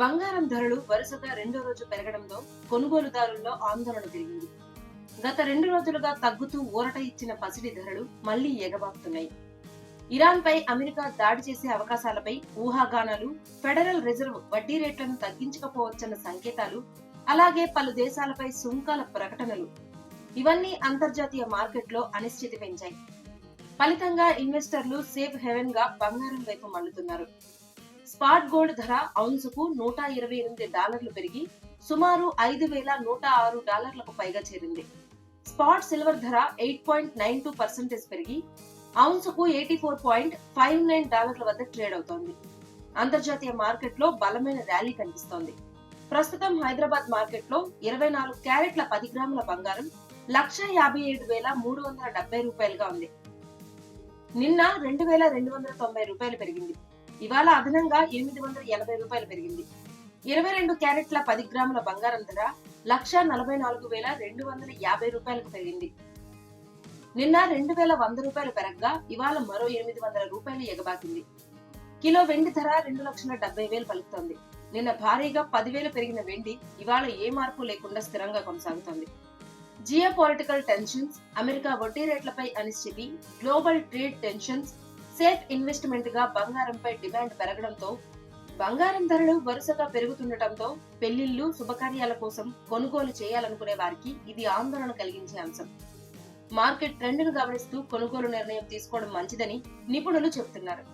బంగారం ధరలు వరుసగా రెండో రోజు పెరగడంతో కొనుగోలుదారుల్లో ఆందోళన పెరిగింది. గత 2 రోజులుగా తగ్గుతూ ఊరట ఇచ్చిన పసిడి ధరలు మళ్లీ ఎగబాకుతున్నాయి. ఇరాన్ పై అమెరికా దాడి చేసే అవకాశాలపై ఊహాగానాలు, ఫెడరల్ రిజర్వ్ వడ్డీ రేట్లను తగ్గించకపోవచ్చన్న సంకేతాలు, అలాగే పలు దేశాలపై సుంకాల ప్రకటనలు ఇవన్నీ అంతర్జాతీయ మార్కెట్లో అనిశ్చితి పెంచాయి. ఫలితంగా ఇన్వెస్టర్లు సేఫ్ హెవెన్ గా బంగారం వైపు మళ్లుతున్నారు. స్పాట్ గోల్డ్ ధర ఔన్సుకు $128 పెరిగి సుమారు $5,106కు పైగా చేరింది. స్పాట్ సిల్వర్ ధర 8.92% పెరిగి ఔన్సుకు $84.59 వద్ద ట్రేడ్ అవుతోంది. అంతర్జాతీయ మార్కెట్లో బలమైన ర్యాలీ కనిపిస్తోంది. ప్రస్తుతం హైదరాబాద్ మార్కెట్లో 24 క్యారెట్ల 10 గ్రాముల బంగారం $157,370గా ఉంది. నిన్న $2,290 పెరిగింది. ఇవాళ అదనంగా $880 పెరిగింది. 22 క్యారెట్ల 10 గ్రాముల బంగారం ధర $144,250కు పెరిగింది. నిన్న $2,100 పెరగ్గా ఇవాళ మరో $800 ఎగబాకింది. కిలో వెండి ధర 2,70,000 పలుకుతోంది. నిన్న భారీగా 10,000 పెరిగిన వెండి ఇవాళ ఏ మార్పు లేకుండా స్థిరంగా కొనసాగుతోంది. జియోపాలిటికల్ టెన్షన్స్, అమెరికా వడ్డీ రేట్లపై అనిశ్చితి, global trade tensions safe investment గా బంగారంపై డిమాండ్ పెరగడంతో బంగారం ధరలు వరుసగా పెరుగుతుండటంతో పెళ్లిళ్లు, శుభకార్యాల కోసం కొనుగోలు చేయాలనుకునే వారికి ఇది ఆందోళన కలిగించే అంశం. మార్కెట్ ట్రెండ్ ను గమనిస్తూ కొనుగోలు నిర్ణయం తీసుకోవడం మంచిదని నిపుణులు చెబుతున్నారు.